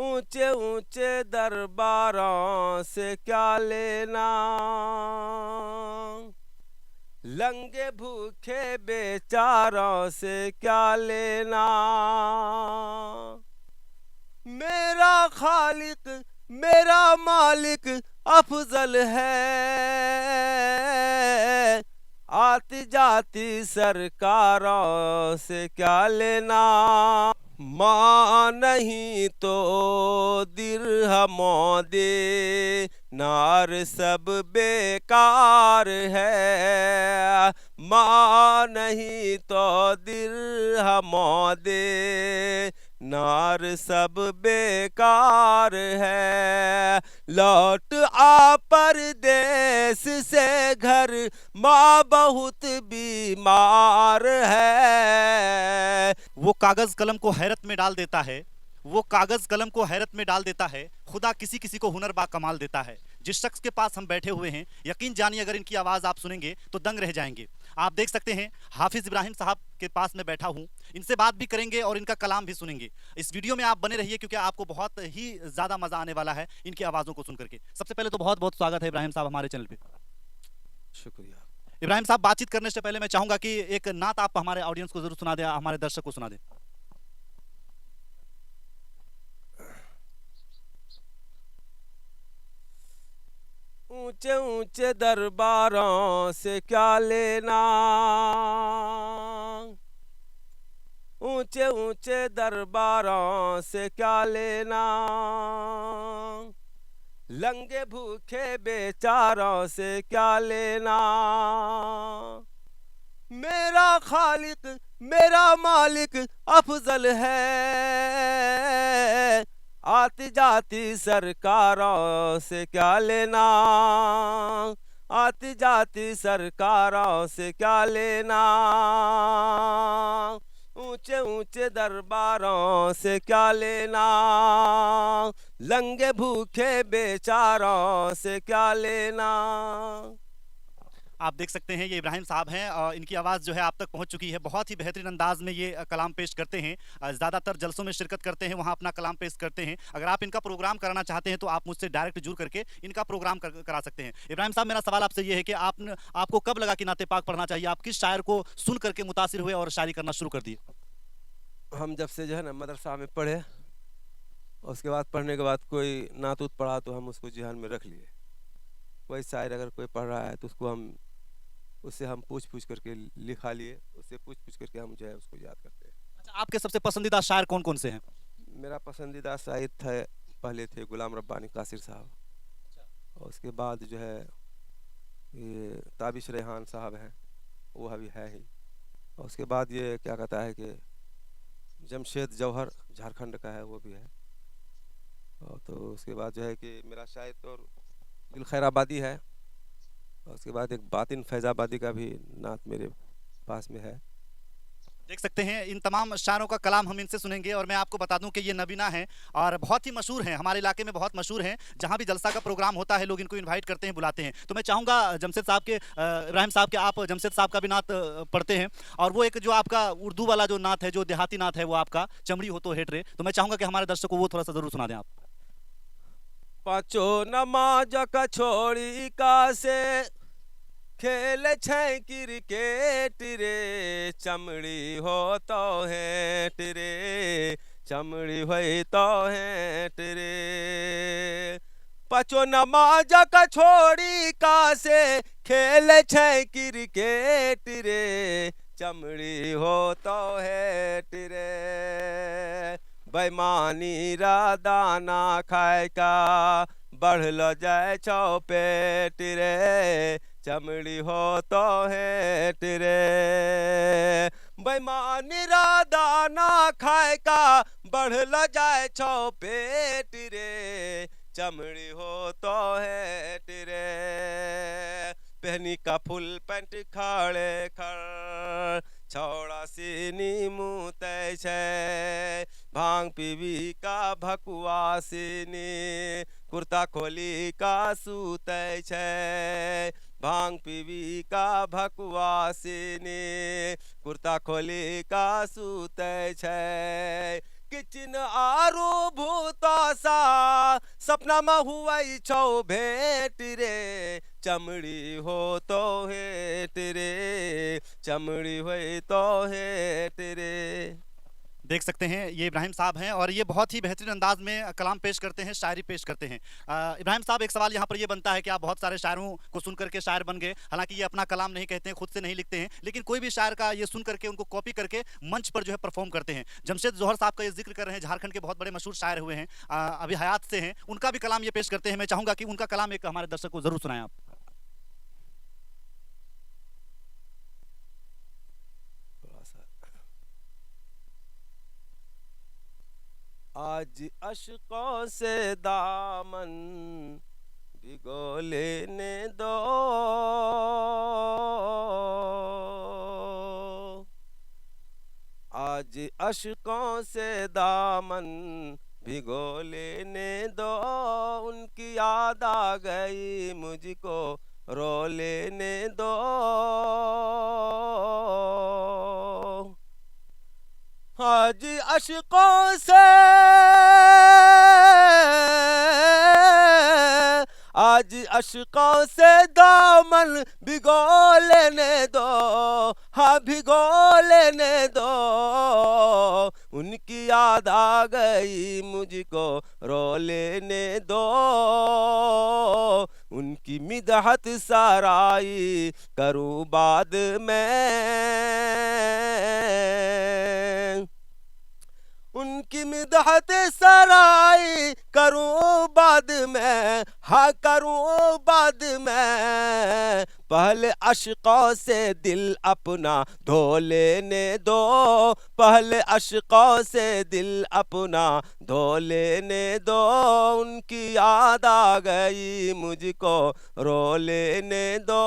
ऊंचे ऊंचे दरबारों से क्या लेना, लंगे भूखे बेचारों से क्या लेना। मेरा खालिक मेरा मालिक अफजल है, आती जाती सरकारों से क्या लेना। माँ नहीं तो दिरहमों दे नार सब बेकार है, माँ नहीं तो दिरहमों दे नार सब बेकार है। लौट आ परदेस से घर, माँ बहुत बीमार है। वो कागज कलम को हैरत में डाल देता है, वो कागज कलम को हैरत में डाल देता है। खुदा किसी किसी को हुनर बा कमाल देता है। जिस शख्स के पास हम बैठे हुए हैं, यकीन जानिए अगर इनकी आवाज आप सुनेंगे तो दंग रह जाएंगे। आप देख सकते हैं हाफिज इब्राहिम साहब के पास में बैठा हूं, इनसे बात भी करेंगे और इनका कलाम भी सुनेंगे। इस वीडियो में आप बने रहिए क्योंकि आपको बहुत ही ज्यादा मजा आने वाला है इनकी आवाजों को सुन करके। सबसे पहले तो बहुत बहुत स्वागत है इब्राहिम साहब हमारे चैनल पे। शुक्रिया। इब्राहिम साहब, बातचीत करने से पहले मैं चाहूंगा कि एक नात आप हमारे ऑडियंस को जरूर सुना दें, हमारे दर्शक को सुना दें। ऊंचे ऊंचे दरबारों से क्या लेना, ऊंचे ऊंचे दरबारों से क्या लेना। लंगे भूखे बेचारों से क्या लेना। मेरा खालिक मेरा मालिक अफजल है, आती जाती सरकारों से क्या लेना, आती जाती सरकारों से क्या लेना। ऊंचे ऊंचे दरबारों से क्या लेना, लंगे भूखे बेचारों से क्या लेना। आप देख सकते हैं ये इब्राहिम साहब हैं और इनकी आवाज़ जो है आप तक पहुंच चुकी है। बहुत ही बेहतरीन अंदाज में ये कलाम पेश करते हैं, ज़्यादातर जलसों में शिरकत करते हैं, वहां अपना कलाम पेश करते हैं। अगर आप इनका प्रोग्राम कराना चाहते हैं तो आप मुझसे डायरेक्ट जुड़ करके इनका प्रोग्राम करा सकते हैं। इब्राहिम साहब, मेरा सवाल आपसे ये है कि आपको कब लगा कि नाते पाक पढ़ना चाहिए? आप किस शायर को सुन करके मुतासिर हुए और शायरी करना शुरू कर दिए? हम जब से जो है ना मदरसा में पढ़े, उसके बाद पढ़ने के बाद कोई नातूत पढ़ा तो हम उसको जिहान में रख लिए। कोई शायर अगर कोई पढ़ रहा है तो उससे हम पूछ पूछ करके लिखा लिए, उससे पूछ पूछ करके हम जो है उसको याद करते हैं। अच्छा, आपके सबसे पसंदीदा शायर कौन कौन से हैं? मेरा पसंदीदा शायर थे, पहले थे गुलाम रब्बानी कासिर साहब, और उसके बाद जो है ये ताबिश रेहान साहब हैं, वो अभी है ही। और उसके बाद ये क्या कहता है कि जमशेद जौहर झारखंड का है, वो भी है। और तो उसके बाद जो है कि मेरा शायर तो दिल खैराबादी है, और उसके बाद एक बातिन फैजाबादी का भी नात मेरे पास में है। देख सकते हैं इन तमाम शायरों का कलाम हम इनसे सुनेंगे। और मैं आपको बता दूं कि ये नबीना हैं और बहुत ही मशहूर हैं, हमारे इलाके में बहुत मशहूर हैं। जहां भी जलसा का प्रोग्राम होता है लोग इनको इनवाइट करते हैं, बुलाते हैं। तो मैं चाहूंगा जमशेद साहब के, इब्राहिम साहब के, आप जमशेद साहब का भी नात पढ़ते हैं, और वो एक जो आपका उर्दू वाला जो नात है, जो देहाती नात है, वो आपका चमड़ी हो तो हेट रे। तो मैं चाहूंगा कि हमारे दर्शकों को वो थोड़ा सा जरूर सुना दें आप। पाँचो नमाज का छोड़ी का से खेल छै क्रिकेट रे, चमड़ी हो तो हेट रे, चमड़ी हो तो हेट रे। पाँचो नमाज का छोड़ी का से खेल छै क्रिकेट रे, चमड़ी हो तो हेट रे। बेईमानी रा दाना खाए का बढ़ल जाए छो पेट रे, चमड़ी हो तो हेट रे। बेईमानी रा दाना खाए का बढ़ल जाए छो पेट रे, चमड़ी हो तो हेट रे। पहनी का फुल पैंट खड़े खड़ छौड़ा सीनी मुँह तय छै, भांग पीवी का भकुआ सीनी कुर्ता खोली का सूतै छै, भांग पीवी का भकुआ सीनी कुर्ता खोली का सूतै छै। किचन आरू भूत सा सपना में हुआ छौ भेट रे चमड़ी हो तो हेट रे चमड़ी हो तो हेट रे। देख सकते हैं ये इब्राहिम साहब हैं और ये बहुत ही बेहतरीन अंदाज में कलाम पेश करते हैं, शायरी पेश करते हैं। इब्राहिम साहब, एक सवाल यहाँ पर ये बनता है कि आप बहुत सारे शायरों को सुन करके शायर बन गए। हालांकि ये अपना कलाम नहीं कहते हैं, खुद से नहीं लिखते हैं, लेकिन कोई भी शायर का ये सुन करके उनको कॉपी करके मंच पर जो है परफॉर्म करते हैं। जमशेद जोहर साहब का ये जिक्र कर रहे हैं, झारखंड के बहुत बड़े मशहूर शायर हुए हैं, अभी हयात से हैं, उनका भी कलाम ये पेश करते हैं। मैं चाहूंगा कि उनका कलाम एक हमारे दर्शक को जरूर सुनाएं आप। आज अशकों से दामन भिगो लेने दो, आज अशकों से दामन भिगो लेने दो, उनकी याद आ गई मुझको रो लेने दो। आज अशकों से आज अशकों से दामन भिगो लेने दो, हाँ भिगो लेने दो, उनकी याद आ गई मुझको रो लेने दो, उनकी मिदहत सराई करूँ बाद में, उनकी मिदहत सराई करूं बाद में, हाँ करूं बाद में, पहले अशकों से दिल अपना धो लेने दो, पहले अशकों से दिल अपना धो लेने दो, उनकी याद आ गई मुझको रो लेने दो।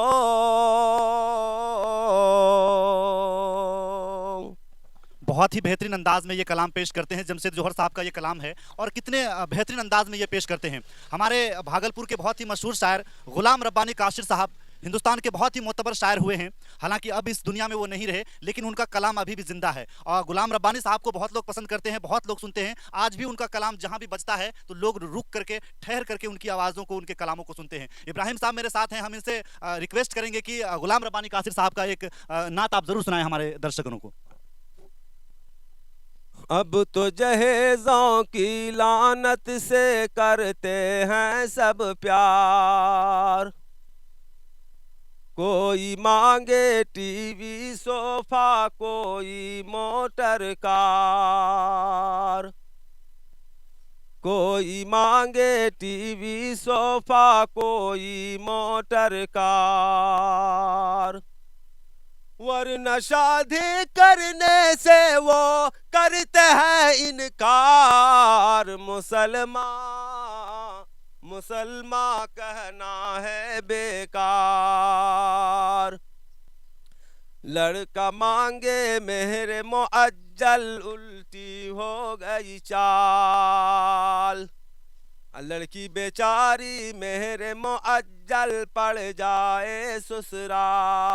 बहुत ही बेहतरीन अंदाज में ये कलाम पेश करते हैं। जमशेद जोहर साहब का ये कलाम है और कितने बेहतरीन अंदाज में ये पेश करते हैं। हमारे भागलपुर के बहुत ही मशहूर शायर गुलाम रब्बानी काशिर साहब हिंदुस्तान के बहुत ही मोतबर शायर हुए हैं। हालांकि अब इस दुनिया में वो नहीं रहे, लेकिन उनका कलाम अभी भी जिंदा है और गुलाम रब्बानी साहब को बहुत लोग पसंद करते हैं, बहुत लोग सुनते हैं। आज भी उनका कलाम जहां भी बजता है तो लोग रुक करके, ठहर करके उनकी आवाज़ों को, उनके कलामों को सुनते हैं। इब्राहिम साहब मेरे साथ हैं, हम इनसे रिक्वेस्ट करेंगे कि गुलाम रब्बानी काशिर साहब का एक नात आप जरूर सुनाएं हमारे दर्शकों को। अब तो जहेज़ों की लानत से करते हैं सब प्यार, कोई मांगे टीवी सोफा, कोई मोटर कार, कोई मांगे टीवी सोफा, कोई मोटर कार, वरना शादी करने से वो करते हैं इनकार। मुसलमान कहना है बेकार, लड़का मांगे मेरे मुअज्जल, उल्टी हो गई चाल, लड़की बेचारी मेरे मुअज्जल पड़ जाए ससुराल,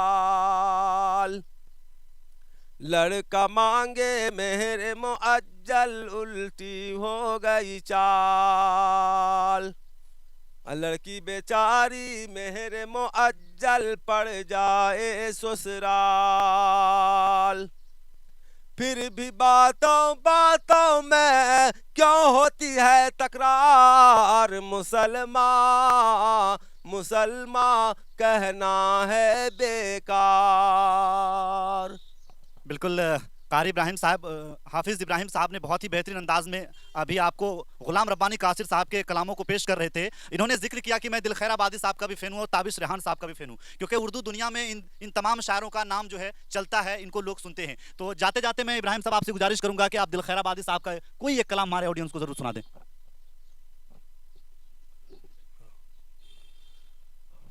लड़का मांगे मेरे मुअज्जल, उल्टी हो गई चाल, लड़की बेचारी मेरे मुअज्जल पड़ जाए ससुराल। फिर भी बातों बातों में क्यों होती है तकरार, मुसलमान कहना है बेकार। बिल्कुल कारी इब्राहिम साहब, हाफिज इब्राहिम साहब ने बहुत ही बेहतरीन अंदाज में अभी आपको गुलाम रब्बानी काशिर साहब के कलामों को पेश कर रहे थे। इन्होंने जिक्र किया कि मैं दिल खैर आबादी साहब का भी फ़ैन हूँ और ताबिश रेहान साहब का भी फ़ैन हूँ, क्योंकि उर्दू दुनिया में इन तमाम शायरों का नाम जो है चलता है, इनको लोग सुनते हैं। तो जाते जाते मैं इब्राहिम साहब आपसे गुजारिश करूंगा कि आप दिल खैर आबादी साहब का कोई एक कलाम हमारे ऑडियंस को जरूर सुना दें।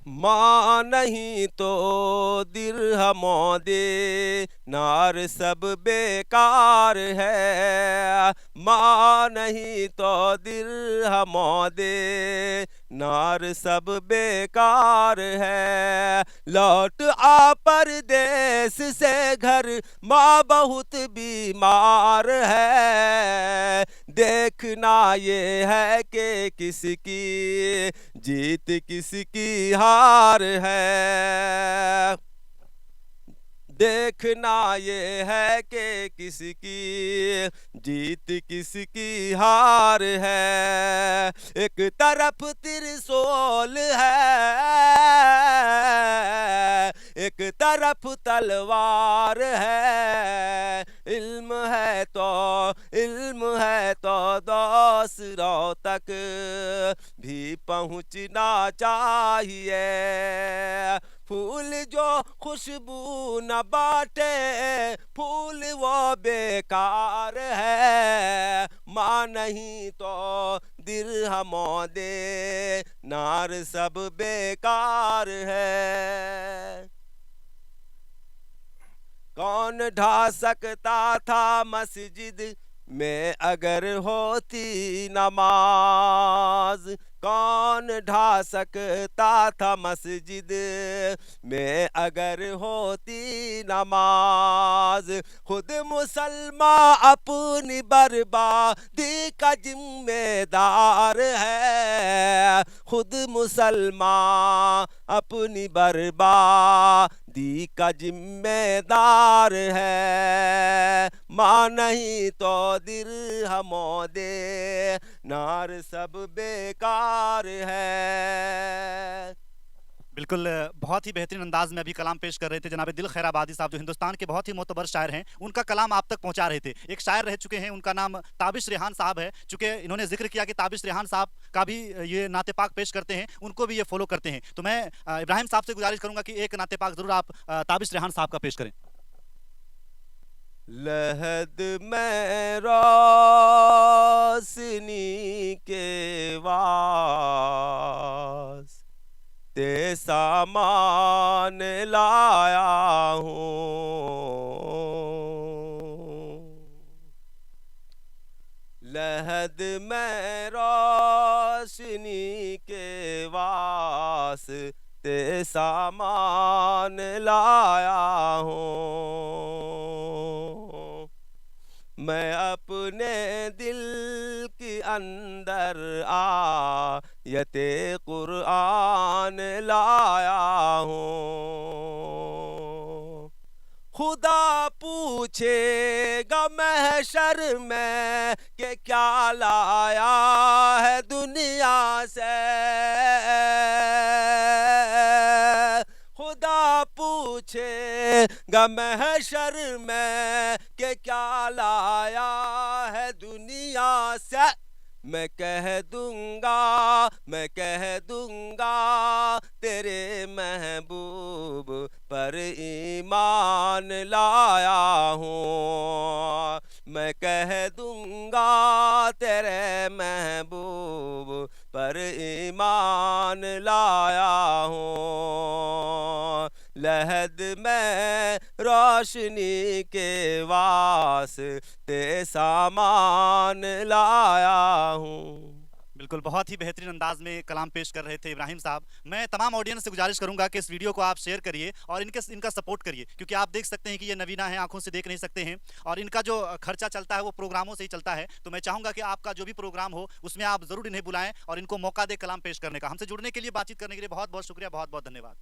माँ नहीं तो दिरहमों दे नार सब बेकार है, माँ नहीं तो दिरहमों दे नार सब बेकार है, लौट आ परदेस से घर माँ बहुत बीमार है, देखना ये है कि किसकी जीत किसकी हार है। देखना ये है कि किसकी जीत किसकी हार है। एक तरफ त्रिशूल है, एक तरफ तलवार है। इल्म है तो दूसरों तक भी पहुंचना चाहिए। फूल जो खुशबू न बाटे, फूल वो बेकार है। माँ नहीं तो दिरहमों दे, नार सब बेकार है। कौन ढा सकता था मस्जिद में अगर होती नमाज। कौन ढा सकता था मस्जिद में अगर होती नमाज। खुद मुसलमान अपनी बर्बादी का जिम्मेदार है। खुद मुसलमान अपनी बर्बादी का जिम्मेदार है। माँ नहीं तो दिरहमों दे, नार सब बेकार है। बिल्कुल बहुत ही बेहतरीन अंदाज में अभी कलाम पेश कर रहे थे जनाब दिल खैराबादी साहब, जो हिंदुस्तान के बहुत ही मोतबर शायर हैं। उनका कलाम आप तक पहुंचा रहे थे। एक शायर रह चुके हैं, उनका नाम ताबिश रेहान साहब है। चूंकि इन्होंने जिक्र किया कि ताबिश रेहान साहब का भी ये नाते पाक पेश करते हैं, उनको भी ये फॉलो करते हैं। तो मैं इब्राहिम साहब से गुजारिश करूंगा कि एक नाते पाक जरूर आप ताबिश रेहान साहब का पेश करें। लहद में रोशनी के वास ते सामान लाया हूँ। लहद में रोशनी के वास्ते सामान लाया हूँ। मैं अपने दिल के अंदर आयते कुरान लाया हूँ। खुदा पूछेगा महशर में कि क्या लाया है दुनिया से। खुदा पूछेगा महशर में कि क्या लाया है दुनिया से। मैं कह दूंगा तेरे महबूब पर ईमान लाया हूँ। मैं कह दूंगा तेरे महबूब पर ईमान लाया हूँ। लहद में रोशनी के वास्ते सामान लाया हूँ। बिल्कुल बहुत ही बेहतरीन अंदाज में कलाम पेश कर रहे थे इब्राहिम साहब। मैं तमाम ऑडियंस से गुजारिश करूंगा कि इस वीडियो को आप शेयर करिए और इनका सपोर्ट करिए, क्योंकि आप देख सकते हैं कि ये नवीना है, आंखों से देख नहीं सकते हैं और इनका जो खर्चा चलता है वो प्रोग्रामों से ही चलता है। तो मैं चाहूंगा कि आपका जो भी प्रोग्राम हो उसमें आप जरूर इन्हें बुलाएं और इनको मौका दे कलाम पेश करने का। हमसे जुड़ने के लिए, बातचीत करने के लिए बहुत बहुत शुक्रिया, बहुत बहुत धन्यवाद।